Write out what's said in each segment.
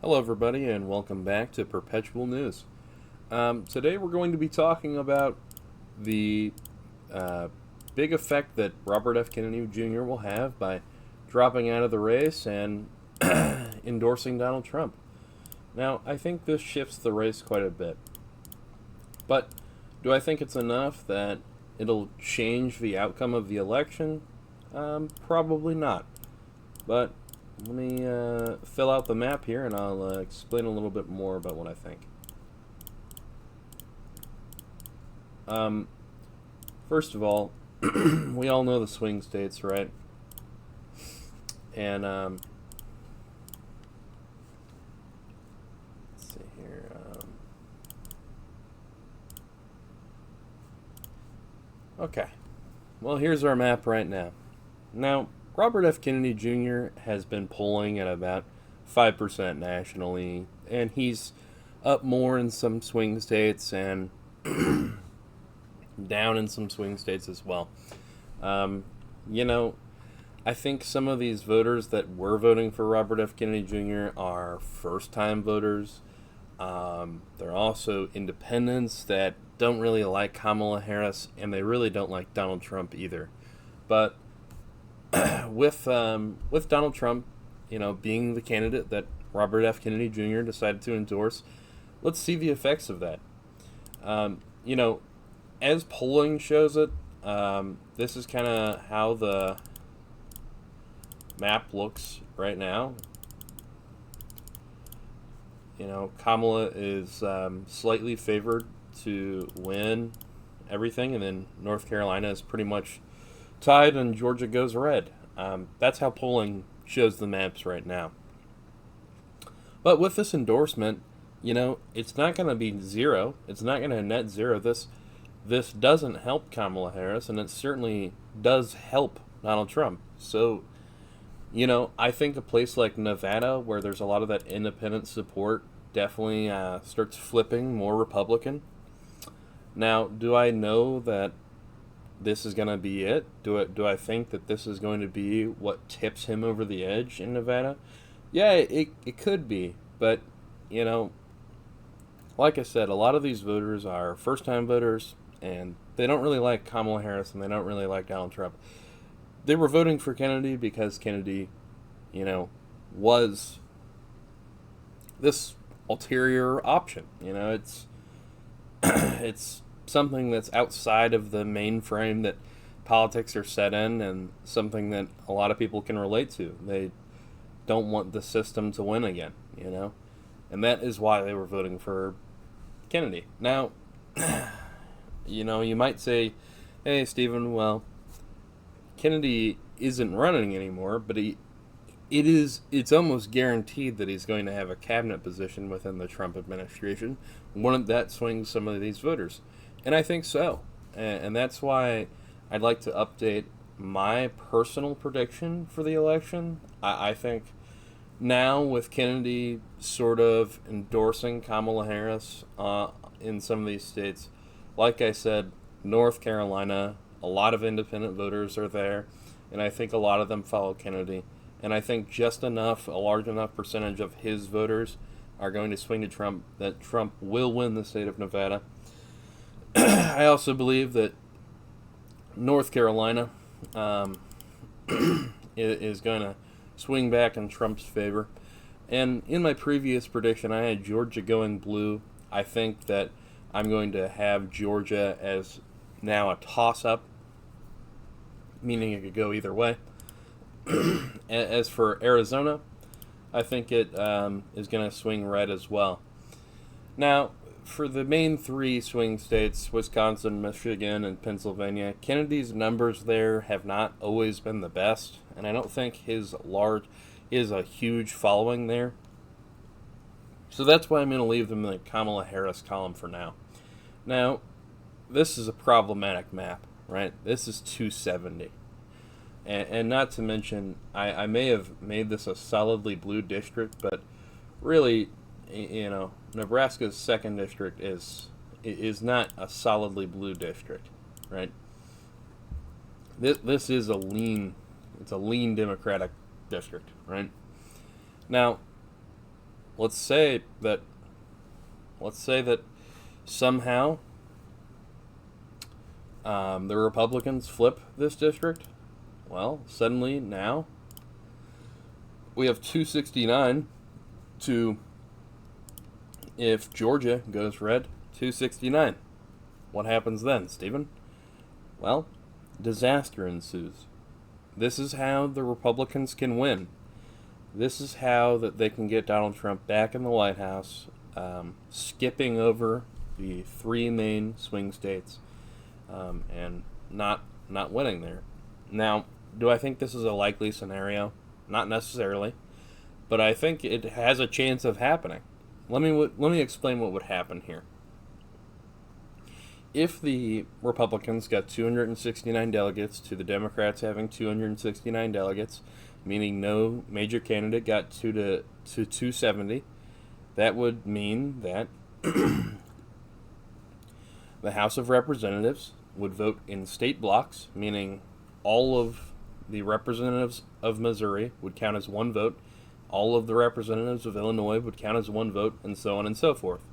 Hello, everybody, and welcome back to Perpetual News. Today, we're going to be talking about the uh, big effect that Robert F. Kennedy Jr. will have by dropping out of the race and endorsing Donald Trump. Now, I think this shifts the race quite a bit. But do I think it's enough that it'll change the outcome of the election? Probably not. But let me fill out the map here and I'll explain a little bit more about what I think. First of all, we all know the swing states, right? And let's see here. Okay. Well, here's our map right now. Now, Robert F. Kennedy Jr. has been polling at about 5% nationally, and he's up more in some swing states and down in some swing states as well. You know, I think some of these voters that were voting for Robert F. Kennedy Jr. are first-time voters. They're also independents that don't really like Kamala Harris, and they really don't like Donald Trump either. But with Donald Trump, being the candidate that Robert F. Kennedy Jr. decided to endorse, let's see the effects of that. As polling shows it, this is kind of how the map looks right now. Kamala is slightly favored to win everything, and then North Carolina is pretty much tied, and Georgia goes red. That's how polling shows the maps right now. But with this endorsement, it's not going to be zero. It's not going to net zero. This doesn't help Kamala Harris, and it certainly does help Donald Trump. So, I think a place like Nevada, where there's a lot of that independent support, definitely starts flipping more Republican. Now, do I know that this is going to be it? Do I think that this is going to be what tips him over the edge in Nevada? Yeah, it could be. But, like I said, a lot of these voters are first-time voters, and they don't really like Kamala Harris, and they don't really like Donald Trump. They were voting for Kennedy because Kennedy, was this ulterior option. It's it's something that's outside of the mainframe that politics are set in, and something that a lot of people can relate to. They don't want the system to win again, and that is why they were voting for Kennedy. Now, you might say, hey, Stephen, well, Kennedy isn't running anymore, but it's almost guaranteed that he's going to have a cabinet position within the Trump administration. Wouldn't that swing some of these voters? And I think so. And that's why I'd like to update my personal prediction for the election. I think now, with Kennedy sort of endorsing Kamala Harris in some of these states, like I said, North Carolina, a lot of independent voters are there, and I think a lot of them follow Kennedy. And I think just a large enough percentage of his voters are going to swing to Trump, that Trump will win the state of Nevada. I also believe that North Carolina is going to swing back in Trump's favor. And in my previous prediction, I had Georgia going blue. I think that I'm going to have Georgia as now a toss-up, meaning it could go either way. As for Arizona, I think it is going to swing red as well. Now, for the main three swing states, Wisconsin, Michigan, and Pennsylvania, Kennedy's numbers there have not always been the best, and I don't think his is a huge following there. So that's why I'm going to leave them in the Kamala Harris column for now. Now, this is a problematic map, right? This is 270. And not to mention, I may have made this a solidly blue district, but really, Nebraska's second district is not a solidly blue district, right? This is a lean Democratic district, right? Now, let's say that somehow the Republicans flip this district. Well, suddenly now we have 269 to, if Georgia goes red, 269. What happens then, Stephen? Well, disaster ensues. This is how the Republicans can win. This is how that they can get Donald Trump back in the White House, skipping over the three main swing states, and not winning there. Now, do I think this is a likely scenario? Not necessarily, but I think it has a chance of happening. Let me explain what would happen here. If the Republicans got 269 delegates to the Democrats having 269 delegates, meaning no major candidate got to 270, that would mean that the House of Representatives would vote in state blocks, meaning all of the representatives of Missouri would count as one vote, all of the representatives of Illinois would count as one vote, and so on and so forth.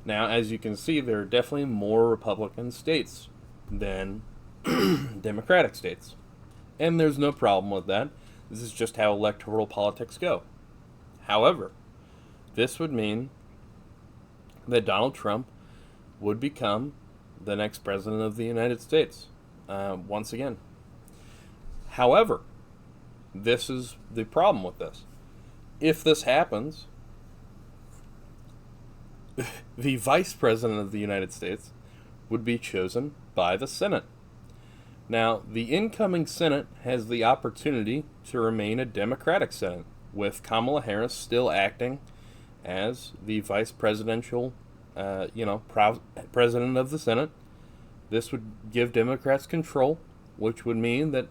Now, as you can see, there are definitely more Republican states than Democratic states. And there's no problem with that. This is just how electoral politics go. However, this would mean that Donald Trump would become the next president of the United States, once again. However, this is the problem with this. If this happens, the Vice President of the United States would be chosen by the Senate. Now, the incoming Senate has the opportunity to remain a Democratic Senate, with Kamala Harris still acting as the Vice Presidential, President of the Senate. This would give Democrats control, which would mean that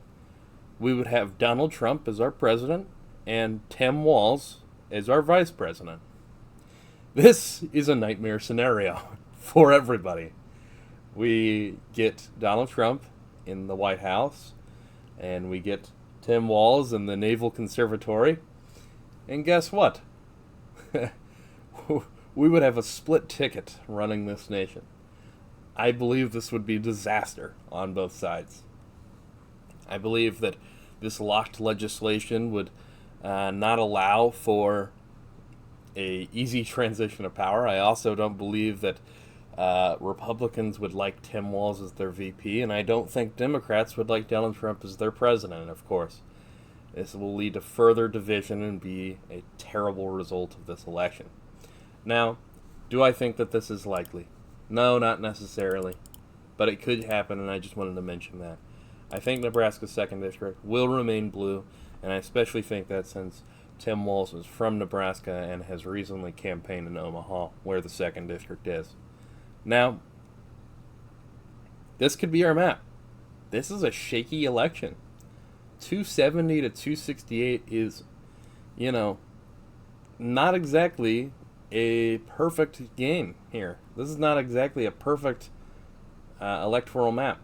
we would have Donald Trump as our president and Tim Walz as our vice president. This is a nightmare scenario for everybody. We get Donald Trump in the White House, and we get Tim Walz in the Naval Conservatory, and guess what? We would have a split ticket running this nation. I believe this would be disaster on both sides. I believe that this locked legislation would not allow for a easy transition of power. I also don't believe that Republicans would like Tim Walz as their VP, and I don't think Democrats would like Donald Trump as their president, of course. This will lead to further division and be a terrible result of this election. Now, do I think that this is likely? No, not necessarily. But it could happen, and I just wanted to mention that. I think Nebraska's 2nd District will remain blue, and I especially think that since Tim Walz is from Nebraska and has recently campaigned in Omaha, where the 2nd District is. Now, this could be our map. This is a shaky election. 270 to 268 is, not exactly a perfect game here. This is not exactly a perfect electoral map.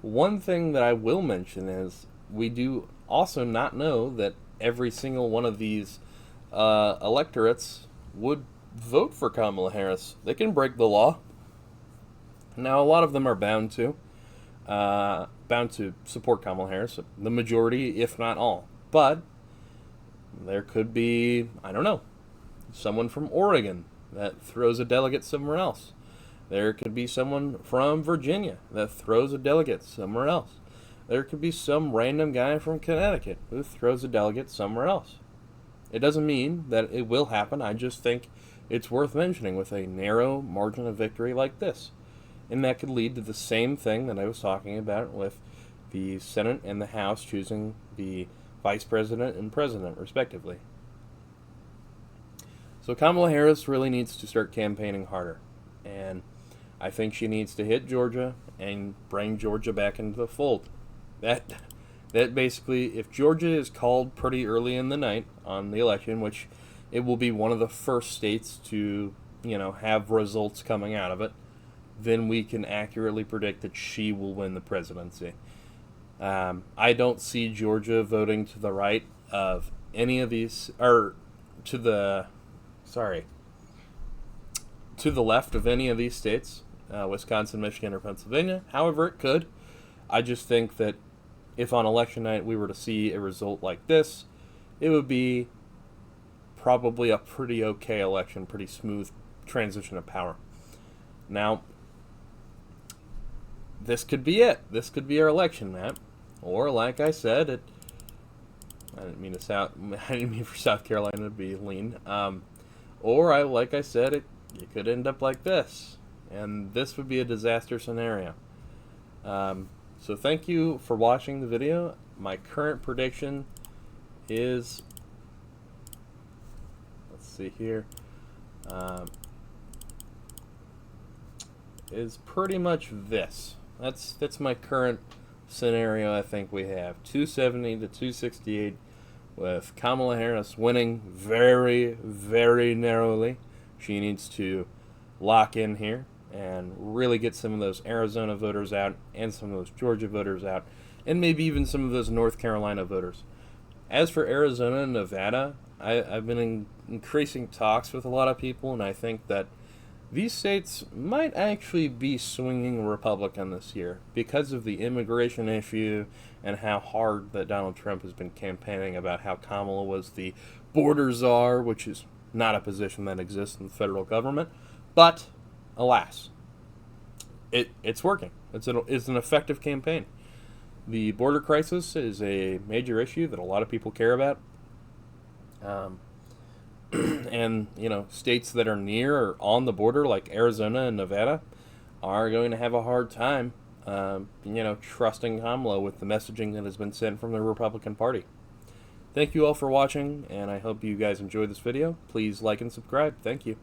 One thing that I will mention is we do also not know that every single one of these electorates would vote for Kamala Harris. They can break the law. Now, a lot of them are bound to support Kamala Harris, the majority, if not all. But there could be, I don't know, someone from Oregon that throws a delegate somewhere else. There could be someone from Virginia that throws a delegate somewhere else. There could be some random guy from Connecticut who throws a delegate somewhere else. It doesn't mean that it will happen. I just think it's worth mentioning with a narrow margin of victory like this. And that could lead to the same thing that I was talking about with the Senate and the House choosing the Vice President and President, respectively. So Kamala Harris really needs to start campaigning harder. And I think she needs to hit Georgia and bring Georgia back into the fold. That basically, if Georgia is called pretty early in the night on the election, which it will be one of the first states to, have results coming out of it, then we can accurately predict that she will win the presidency. I don't see Georgia voting to the right of any of these, or to the to the left of any of these states, Wisconsin, Michigan, or Pennsylvania. However, it could. I just think that if on election night we were to see a result like this, it would be probably a pretty okay election, pretty smooth transition of power. Now, this could be it. This could be our election map. Or, like I said, I didn't mean for South Carolina to be lean. Like I said, it could end up like this, and this would be a disaster scenario. So thank you for watching the video. My current prediction is, let's see here, is pretty much this. That's my current scenario. I think we have 270 to 268 with Kamala Harris winning very, very narrowly. She needs to lock in here and really get some of those Arizona voters out and some of those Georgia voters out and maybe even some of those North Carolina voters. As for Arizona and Nevada, I've been in increasing talks with a lot of people, and I think that these states might actually be swinging Republican this year because of the immigration issue and how hard that Donald Trump has been campaigning about how Kamala was the border czar, which is not a position that exists in the federal government. But, alas, it's working. It's an effective campaign. The border crisis is a major issue that a lot of people care about. And, states that are near or on the border, like Arizona and Nevada, are going to have a hard time, trusting Kamala with the messaging that has been sent from the Republican Party. Thank you all for watching, and I hope you guys enjoyed this video. Please like and subscribe. Thank you.